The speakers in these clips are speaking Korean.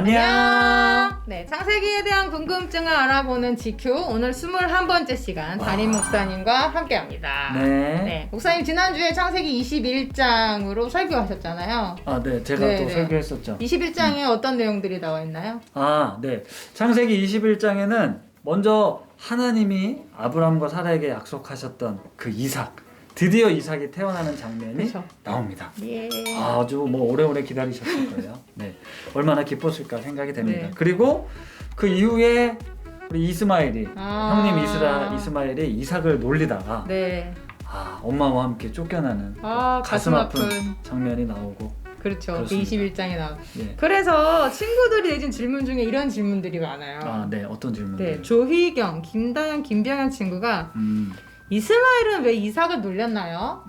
안녕. 네, 창세기에 대한 궁금증을 알아보는 GQ 오늘 21번째 시간 담임 목사님과 함께합니다. 네. 목사님 지난주에 창세기 21장으로 설교하셨잖아요. 아, 네. 제가 또 설교했었죠. 21장에 어떤 내용들이 나와 있나요? 아, 네. 창세기 21장에는 먼저 하나님이 아브라함과 사라에게 약속하셨던 그 이삭, 드디어 이삭이 태어나는 장면이 그쵸. 나옵니다. 예. 아주 뭐 오래오래 기다리셨을 거예요. 네. 얼마나 기뻤을까 생각이 됩니다. 네. 그리고 그 이후에 우리 이스마엘이 형님 아. 이스마엘이 이삭을 놀리다가 네. 엄마와 함께 쫓겨나는 가슴 아픈. 장면이 나오고 그렇죠. 그 그렇습니다. 21장에 나와. 예. 그래서 친구들이 내준 질문 중에 이런 질문들이 많아요. 네. 어떤 질문들? 네, 조희경, 김다현, 김병현 친구가 이스마엘은 왜 이삭을 놀렸나요?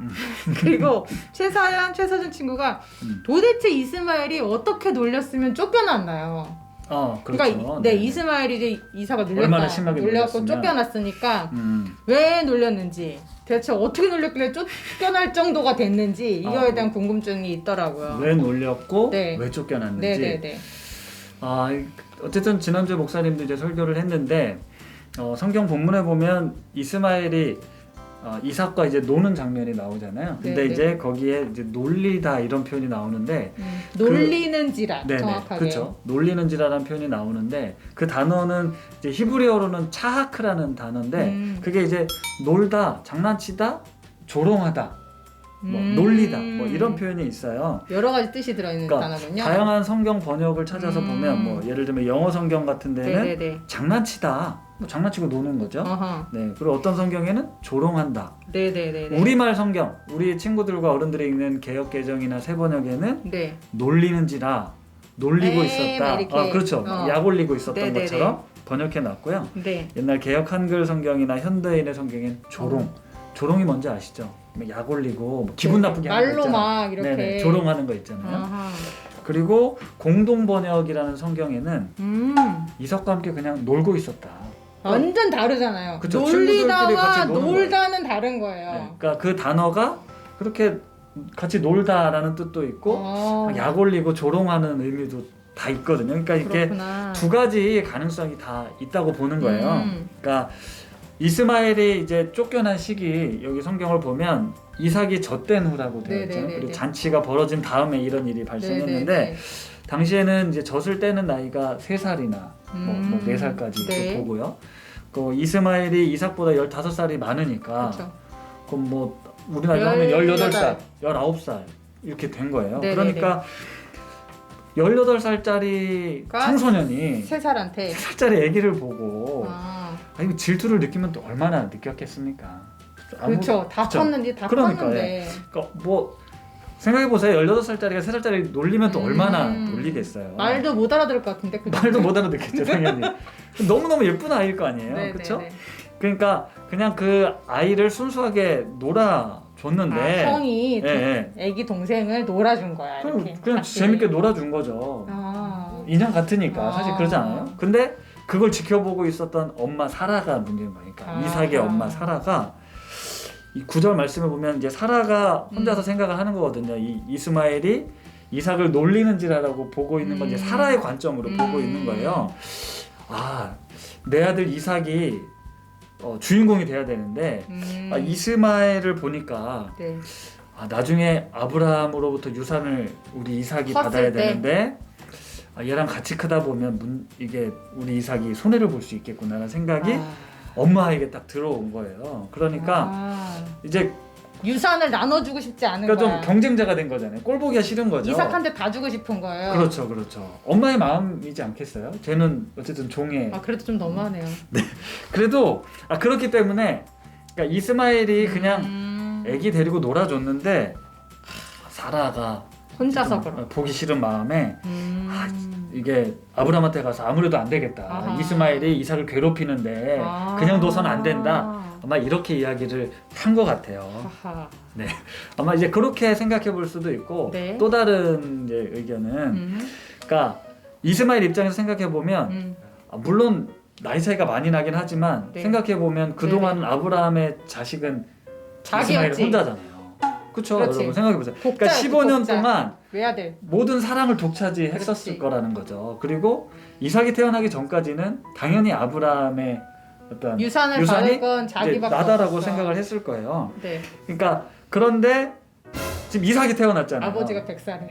그리고 최사연, 최서준 친구가 도대체 이스마엘이 어떻게 놀렸으면 쫓겨났나요? 그렇죠. 그러니까 네, 이스마엘이 이제 이삭을 얼마나 심하게 놀렸고 놀렸으면. 쫓겨났으니까 왜 놀렸는지 대체 어떻게 놀렸길래 쫓겨날 정도가 됐는지 이거에 대한 궁금증이 있더라고요. 왜 놀렸고 네. 왜 쫓겨났는지. 네네네. 어쨌든 지난주에 목사님도 이제 설교를 했는데 성경 본문에 보면 이스마엘이 이삭과 이제 노는 장면이 나오잖아요. 근데 네네. 이제 거기에 이제 놀리다 이런 표현이 나오는데 놀리는지라 네네, 정확하게. 그렇죠. 놀리는지라는 표현이 나오는데 그 단어는 이제 히브리어로는 차하크라는 단어인데 그게 이제 놀다, 장난치다, 조롱하다, 뭐 놀리다 뭐 이런 표현이 있어요. 여러 가지 뜻이 들어있는 단어군요. 다양한 성경 번역을 찾아서 보면 뭐 예를 들면 영어 성경 같은 데는 네네네. 장난치다, 뭐 장난치고 노는 거죠. 어허. 네, 그리고 어떤 성경에는 조롱한다. 네네네. 우리말 성경, 우리 친구들과 어른들이 읽는 개역 개정이나 새 번역에는 네. 놀리는지라 놀리고 에이, 있었다. 막 이렇게. 그렇죠. 약 올리고 있었던 네네네. 것처럼 번역해 놨고요. 네. 옛날 개역 한글 성경이나 현대인의 성경엔 조롱이 뭔지 아시죠? 약 올리고 뭐 기분 나쁘게 하는 거 말로 있잖아요. 막 이렇게. 네네, 조롱하는 거 있잖아요. 아하. 그리고 공동 번역이라는 성경에는 이삭과 함께 그냥 놀고 있었다. 완전 다르잖아요. 그쵸, 놀리다와 친구들끼리 같이 노는 놀다는 다른 거예요. 네, 그러니까 그 단어가 그렇게 같이 놀다라는 뜻도 있고 약 올리고 조롱하는 의미도 다 있거든요. 그러니까 이게 그렇구나. 두 가지 가능성이 다 있다고 보는 거예요. 그러니까 이스마엘이 이제 쫓겨난 시기 여기 성경을 보면 이삭이 젖된 후라고 되어 있잖아요. 네네네네. 그리고 잔치가 벌어진 다음에 이런 일이 발생했는데 네네네. 당시에는 이제 젖을 떼는 나이가 3살이나 뭐 4살까지 네. 보고요. 그 이스마엘이 이삭보다 15살이 많으니까 그렇죠. 그럼 뭐 우리 나이로 하면 18살, 19살 이렇게 된 거예요. 네네네. 그러니까 18살짜리 청소년이 3살한테 3살짜리 아기를 보고 이거 질투를 느끼면 또 얼마나 느꼈겠습니까? 그렇죠. 다 컸는지 다 그러니까, 컸는데. 그러니까 뭐 생각해보세요. 18살짜리가 3살짜리 놀리면 또 얼마나 놀리겠어요. 말도 못 알아들을 것 같은데. 말도 못 알아듣겠죠, 당연히. 너무너무 예쁜 아이일 거 아니에요. 그렇죠? 그러니까 그러니까 그냥 그 아이를 순수하게 놀아줬는데 형이 예. 애기 동생을 놀아준 거야. 이렇게. 그냥 같이. 재밌게 놀아준 거죠. 인형 같으니까 사실 그러지 않아요? 근데 그걸 지켜보고 있었던 엄마 사라가 문제인 거니까 이삭의 엄마 사라가 이 9절 말씀을 보면 이제 사라가 혼자서 생각을 하는 거거든요. 이 이스마엘이 이삭을 놀리는지라고 보고 있는 건 이제 사라의 관점으로 보고 있는 거예요. 내 아들 이삭이 주인공이 돼야 되는데 이스마엘을 보니까 네. 나중에 아브라함으로부터 유산을 우리 이삭이 받아야 되는데 얘랑 같이 크다 보면 이게 우리 이삭이 손해를 볼 수 있겠구나라는 생각이 엄마에게 딱 들어온 거예요. 그러니까 이제 유산을 나눠주고 싶지 않은 그러니까 거야. 좀 경쟁자가 된 거잖아요. 꼴 보기가 싫은 거죠. 이삭한테 다 주고 싶은 거예요. 그렇죠. 엄마의 마음이지 않겠어요? 쟤는 어쨌든 종의. 그래도 좀 너무하네요. 네. 그래도 그렇기 때문에 그러니까 이스마엘이 그냥 애기 데리고 놀아줬는데 사라가 혼자서 그럼. 보기 싫은 마음에 이게 아브라함한테 가서 아무래도 안 되겠다. 이스마엘이 이삭을 괴롭히는데 그냥 둬서는 안 된다. 아마 이렇게 이야기를 한 것 같아요. 네, 아마 이제 그렇게 생각해 볼 수도 있고 네. 또 다른 이제 의견은 그러니까 이스마엘 입장에서 생각해 보면 물론 나이 차이가 많이 나긴 하지만 네. 생각해 보면 그동안 아브라함의 자식은 이스마엘 자기였지. 혼자잖아요. 그렇죠. 그렇지. 여러분 생각해 보세요. 그러니까 독자였지, 15년 독자. 동안 외아들. 모든 사랑을 독차지했었을 그렇지. 거라는 거죠. 그리고 이삭이 태어나기 전까지는 당연히 아브라함의 어떤 유산을 받을 건 이제 자기밖에 나다라고 없어. 생각을 했을 거예요. 네. 그러니까 그런데 지금 이삭이 태어났잖아요. 아버지가 100살에.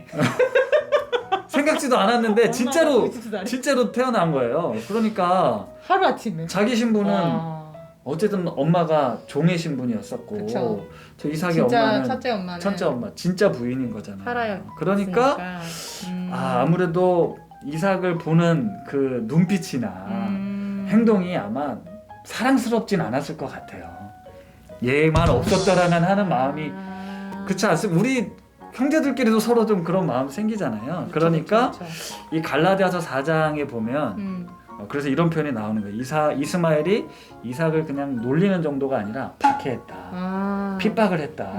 생각지도 않았는데 진짜로 50살에. 진짜로 태어난 거예요. 그러니까 하루 아침에. 자기 신부는 와. 어쨌든 엄마가 종의 신분이었었고 그쵸. 저 이삭의 진짜 엄마는 첫째 엄마는 진짜 부인인 거잖아요. 살아요. 그러니까 아무래도 이삭을 보는 그 눈빛이나 행동이 아마 사랑스럽진 않았을 것 같아요. 얘만 없었더라면 하는 마음이 그렇지 않습니까? 우리 형제들끼리도 서로 좀 그런 마음 생기잖아요. 그러니까 그쵸. 이 갈라디아서 4장에 보면 그래서 이런 표현이 나오는 거예요. 이스마엘이 이삭을 그냥 놀리는 정도가 아니라 박해했다, 핍박을 했다.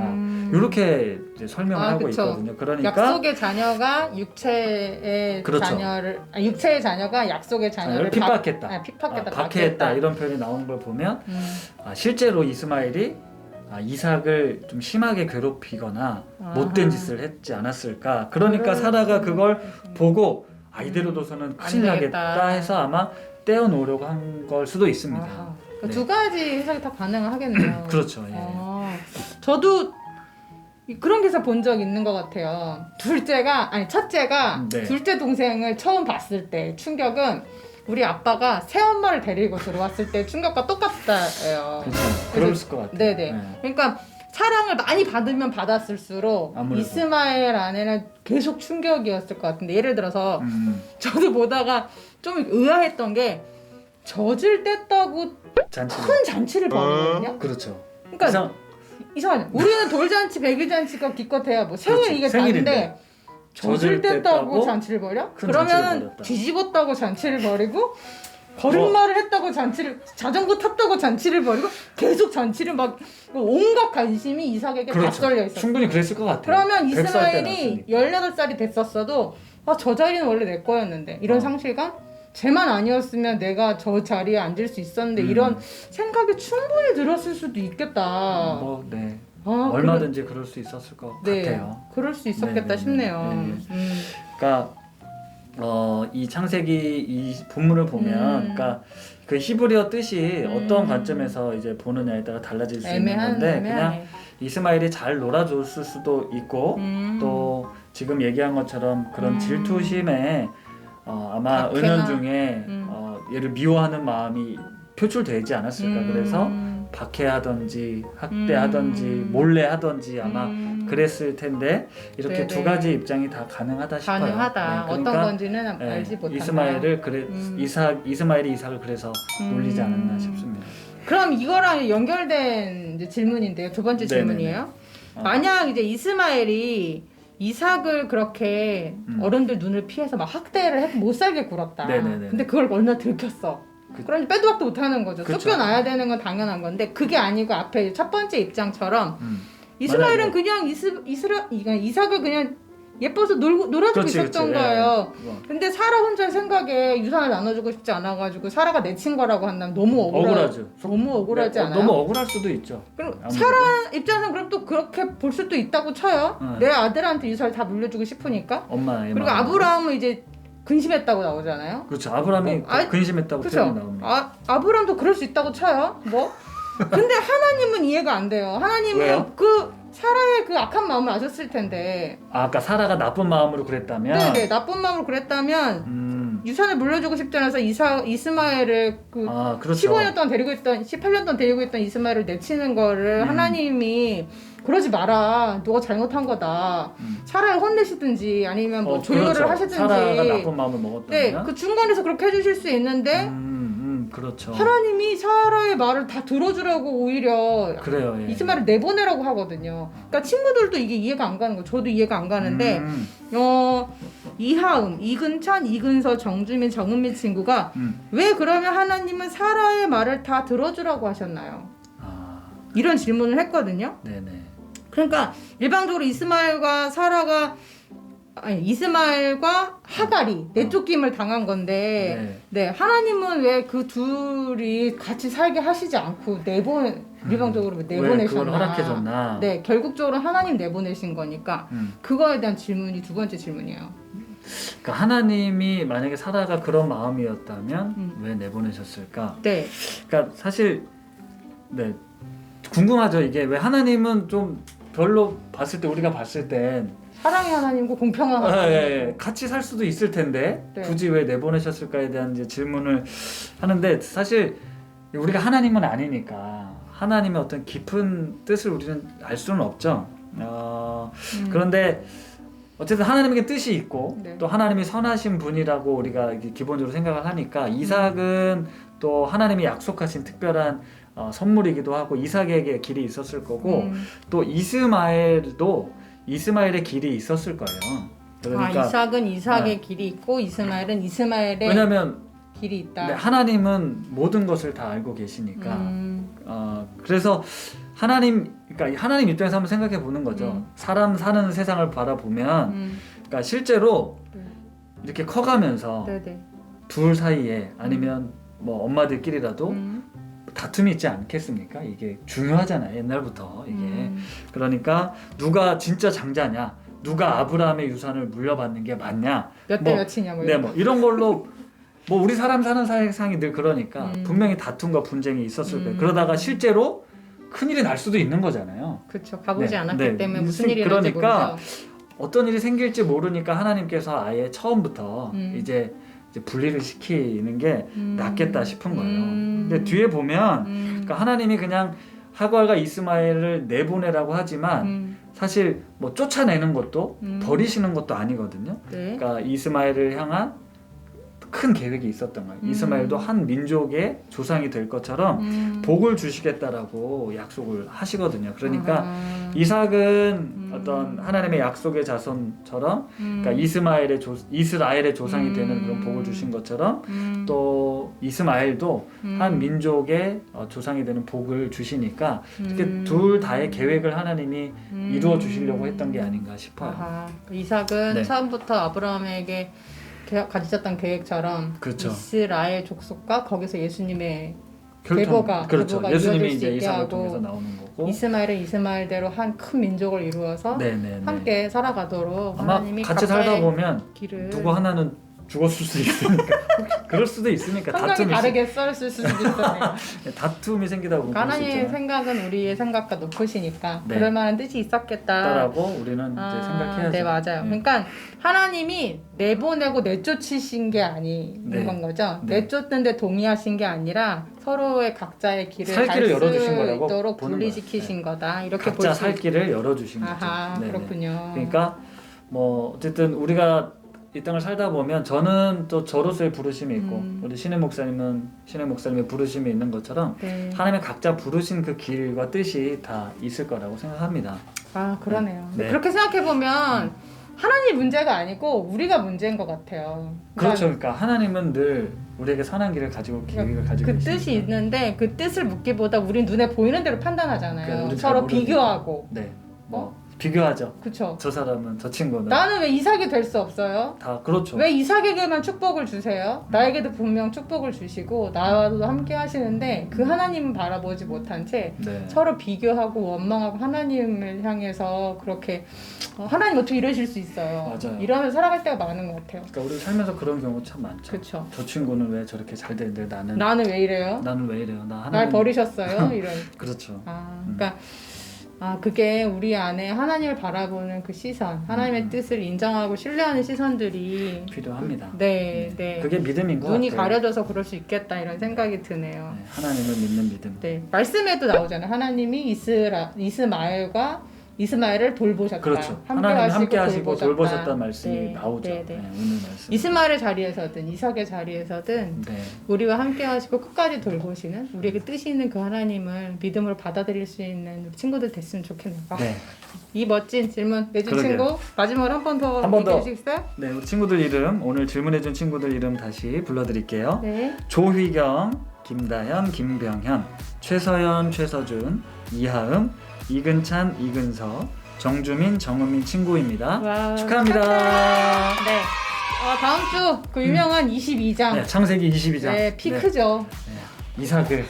이렇게 이제 설명을 하고 그쵸. 있거든요. 그러니까 약속의 자녀가 육체의 그렇죠. 자녀를 육체의 자녀가 약속의 자녀를 핍박했다, 핍박했다, 박해했다 이런 표현이 나오는 걸 보면 실제로 이스마엘이 이삭을 좀 심하게 괴롭히거나 못된 짓을 했지 않았을까. 그러니까 사라가 그걸 보고 이대로 둬서는 큰일 나겠다 해서 아마 떼어놓으려고 한 걸 수도 있습니다. 네. 두 가지 해석이 다 가능하겠네요. 그렇죠. 예. 저도 그런 기사 본 적 있는 것 같아요. 첫째가 네. 둘째 동생을 처음 봤을 때 충격은 우리 아빠가 새엄마를 데리고 들어왔을 때 충격과 똑같다예요. 그렇죠. 그랬을 것 같아요. 네네. 그러니까 사랑을 많이 받으면 받았을수록 아무래도. 이스마엘 안에는 계속 충격이었을 것 같은데 예를 들어서 저도 보다가 좀 의아했던 게 젖을 뗐다고 큰 잔치를 벌이거든요. 그렇죠. 그러니까 이상하죠. 우리는 돌잔치, 백일잔치가 기껏해야 뭐 생일 그렇지. 이게 생일인데. 다른데 젖을 뗐다고 잔치를 벌여? 큰 잔치를 그러면 벌였다. 뒤집었다고 잔치를 벌이고 걸음마를 했다고 잔치를 자전거 탔다고 잔치를 벌이고 계속 잔치를 막 온갖 관심이 이삭에게 다 쏠려 있었어. 충분히 그랬을 것 같아요. 그러면 100살 때 이스마엘이 낳았으니까. 18살이 됐었어도 저 자리는 원래 내 거였는데 이런 상실감? 쟤만 아니었으면 내가 저 자리에 앉을 수 있었는데 이런 생각이 충분히 들었을 수도 있겠다. 네. 아, 얼마든지 그럴 수 있었을 것 같아요. 그럴 수 있었겠다 네네네. 싶네요. 네. 그러니까 이 창세기 이 본문을 보면, 그러니까 그 히브리어 뜻이 어떤 관점에서 이제 보느냐에 따라 달라질 수 있는 건데, 그냥 이스마엘이 잘 놀아줬을 수도 있고, 또 지금 얘기한 것처럼 그런 질투심에 아마 은연중에 얘를 미워하는 마음이 표출되지 않았을까. 그래서 박해하든지 학대하든지 몰래 하든지 아마 그랬을 텐데 이렇게 네네. 두 가지 입장이 다 가능하다 싶어요. 가능하다. 그러니까 어떤 건지는 알지 못한다. 이스마엘이 이삭을 그래서 놀리지 않았나 싶습니다. 그럼 이거랑 연결된 이제 질문인데요. 두 번째 네네네. 질문이에요. 만약 이제 이스마엘이 이삭을 그렇게 어른들 눈을 피해서 막 학대를 해서 못 살게 굴었다. 네네네. 근데 그걸 얼마나 들켰어. 그러니 빼도 박도 못하는 거죠. 그쵸. 쫓겨나야 되는 건 당연한 건데 그게 아니고 앞에 첫 번째 입장처럼 이스마엘은 만약에- 그냥 이삭을 그냥 예뻐서 놀아주고 그렇지, 있었던 그렇지. 거예요. 예. 근데 사라 혼자 생각에 유산을 나눠주고 싶지 않아가지고 사라가 내친 거라고 한다면 너무 억울하죠. 너무 억울하지 않아요? 너무 억울할 수도 있죠. 그럼 아무래도. 사라 입장에서는 그럼 또 그렇게 볼 수도 있다고 쳐요. 내 아들한테 유산을 다 물려주고 싶으니까. 엄마의 그리고 마음. 아브라함은 이제 근심했다고 나오잖아요. 그렇죠. 아브라함이 근심했다고 그렇죠. 표현이 나옵니다. 아브라함도 그럴 수 있다고 쳐요. 뭐? 근데 하나님은 이해가 안 돼요. 하나님은 왜요? 그 사라의 그 악한 마음을 아셨을 텐데. 아까 사라가 나쁜 마음으로 그랬다면. 네네 나쁜 마음으로 그랬다면 유산을 물려주고 싶지 않아서 이스마엘을 그렇죠. 15년 동안 데리고 있던 18년 동안 데리고 있던 이스마엘을 내치는 거를 하나님이 그러지 마라. 너가 잘못한 거다. 사라를 혼내시든지 아니면 뭐 조율을 그렇죠. 하시든지. 사라가 나쁜 마음을 먹었다면. 네, 그 중간에서 그렇게 해주실 수 있는데 그렇죠. 하나님이 사라의 말을 다 들어주라고 오히려 그래요. 예. 이스마엘을 내보내라고 하거든요. 그러니까 친구들도 이게 이해가 안 가는 거. 저도 이해가 안 가는데 이하음, 이근찬, 이근서, 정주민, 정은미 친구가 왜 그러면 하나님은 사라의 말을 다 들어주라고 하셨나요? 이런 질문을 했거든요. 네네. 그러니까 일방적으로 이스마엘과 사라가 이스마엘과 하갈이 내쫓김을 당한 건데 네. 하나님은 왜 그 둘이 같이 살게 하시지 않고 일방적으로 내보내셨나? 왜 그걸 허락해줬나? 네, 결국적으로 하나님 내보내신 거니까 그거에 대한 질문이 두 번째 질문이에요. 그러니까 하나님이 만약에 사라가 그런 마음이었다면 왜 내보내셨을까? 네. 그러니까 사실 네 궁금하죠. 이게 왜 하나님은 좀 별로 봤을 때 우리가 봤을 땐 사랑의 하나님과 공평한 하나님 같이 살 수도 있을 텐데 네. 굳이 왜 내보내셨을까에 대한 이제 질문을 하는데 사실 우리가 하나님은 아니니까 하나님의 어떤 깊은 뜻을 우리는 알 수는 없죠. 그런데 어쨌든 하나님에게 뜻이 있고 네. 또 하나님이 선하신 분이라고 우리가 기본적으로 생각을 하니까 이삭은 또 하나님이 약속하신 특별한 선물이기도 하고 이삭에게 길이 있었을 거고 또 이스마엘의 길이 있었을 거예요. 그러니까 이삭은 이삭의 길이 있고 이스마엘은 이스마엘의 왜냐면 길이 있다. 네, 하나님은 모든 것을 다 알고 계시니까 그래서 그러니까 하나님 입장에서 한번 생각해 보는 거죠. 사람 사는 세상을 바라보면 그러니까 실제로 이렇게 커가면서 둘 사이에 아니면 뭐 엄마들끼리라도 다툼이 있지 않겠습니까? 이게 중요하잖아요. 옛날부터 이게. 그러니까 누가 진짜 장자냐, 누가 아브라함의 유산을 물려받는 게 맞냐, 몇 대 몇이냐 뭐 이런 걸로 뭐 우리 사람 사는 세상이 늘 그러니까 분명히 다툼과 분쟁이 있었을 거예요. 그러다가 실제로 큰일이 날 수도 있는 거잖아요. 그렇죠. 가보지 않았기 때문에 무슨 일이 날지 그러니까 모르죠. 어떤 일이 생길지 모르니까 하나님께서 아예 처음부터 이제 분리를 시키는 게 낫겠다 싶은 거예요. 근데 뒤에 보면 그러니까 하나님이 그냥 하갈과 이스마엘을 내보내라고 하지만 사실 뭐 쫓아내는 것도 버리시는 것도 아니거든요. 네. 그러니까 이스마엘을 향한 큰 계획이 있었던 거예요. 이스마엘도 한 민족의 조상이 될 것처럼 복을 주시겠다라고 약속을 하시거든요. 그러니까 이삭은 어떤 하나님의 약속의 자손처럼 그러니까 이스라엘의 조상이 되는 그런 복을 주신 것처럼 또 이스마엘도 한 민족의 조상이 되는 복을 주시니까 이렇게 둘 다의 계획을 하나님이 이루어 주시려고 했던 게 아닌가 싶어요. 이삭은 처음부터 아브라함에게 가지셨던 계획처럼 그렇죠. 이스라엘 족속과 거기서 예수님의 계보가 예수님이 이제 이루어질 수 있게 이삭을 통해서 하고 나오는 거고 이스마엘은 이스마엘대로 한 큰 민족을 이루어서 함께 살아가도록 아마 하나님이 같이 살다 보면 길을 누구 하나는 죽었을 수도 있으니까 그럴 수도 있으니까 성경이 다르게 써있을 수도 있었네요. 다툼이 생기다 보면 하나님의 생각은 우리의 생각과 높으시니까 그럴 만한 뜻이 있었겠다라고 우리는 이제 생각해야죠. 네, 맞아요. 그러니까 하나님이 내보내고 내쫓으신 게 아닌 거죠. 내쫓는데 동의하신 게 아니라 서로의 각자의 길을 살 길을 열어주신 수 거라고 있도록 보는 분리시키신 거다. 이렇게 각자 살 길을 열어주신 거죠. 그렇군요. 그러니까 뭐 어쨌든 우리가 이 땅을 살다 보면 저는 또 저로서의 부르심이 있고 우리 신혜 목사님은 신혜 목사님의 부르심이 있는 것처럼 하나님의 각자 부르신 그 길과 뜻이 다 있을 거라고 생각합니다. 그러네요. 그렇게 생각해 보면 하나님 문제가 아니고 우리가 문제인 것 같아요. 그렇죠. 그러니까 하나님은 늘 우리에게 선한 길을 가지고 계획을 가지고 그 뜻이 있는데 그 뜻을 묻기보다 우리 눈에 보이는 대로 판단하잖아요. 그러니까 서로 비교하고. 비교하죠. 그쵸. 저 사람은 저 친구는 나는 왜 이삭이 될 수 없어요? 다 그렇죠. 왜 이삭에게만 축복을 주세요? 나에게도 분명 축복을 주시고 나와도 함께 하시는데 그 하나님은 바라보지 못한 채 서로 비교하고 원망하고 하나님을 향해서 그렇게 하나님 어떻게 이러실 수 있어요? 맞아요. 이러면서 살아갈 때가 많은 것 같아요. 그러니까 우리 살면서 그런 경우 참 많죠. 그쵸. 저 친구는 왜 저렇게 잘 되는데 나는 왜 이래요? 나는 왜 이래요? 날 버리셨어요? 이런. 그렇죠. 그러니까 그게 우리 안에 하나님을 바라보는 그 시선, 하나님의 뜻을 인정하고 신뢰하는 시선들이 필요합니다. 네. 그게 믿음인 것 같아요. 눈이 가려져서 그럴 수 있겠다 이런 생각이 드네요. 하나님을 믿는 믿음. 네, 말씀에도 나오잖아요. 하나님이 이스마엘을 돌보셨다. 그렇죠. 하나님 함께 하시고 돌보셨다는 말씀이 나오죠. 오늘 말씀. 이스마엘의 자리에서든 이삭의 자리에서든 우리와 함께 하시고 끝까지 돌보시는 우리에게 뜻이 있는 그 하나님을 믿음으로 받아들일 수 있는 우리 친구들 됐으면 좋겠네요. 이 멋진 질문 내준 친구 마지막으로 한 번 더 얘기해 주시겠어요? 네, 우리 친구들 이름 오늘 질문해준 친구들 이름 다시 불러드릴게요. 네. 조휘경, 김다현, 김병현, 최서연, 최서준, 이하음, 이근찬, 이근서, 정주민, 정은민 친구입니다. 와, 축하합니다. 네. 다음 주 그 유명한 22장. 네, 창세기 22장. 네, 피크죠. 네, 이삭을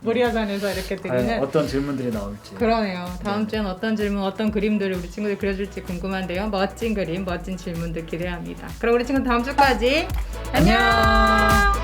모리아산에서 이렇게 드리는 어떤 질문들이 나올지. 그러네요. 다음 네. 주엔 어떤 질문, 어떤 그림들을 우리 친구들이 그려줄지 궁금한데요. 멋진 그림, 멋진 질문들 기대합니다. 그럼 우리 친구 다음 주까지 안녕.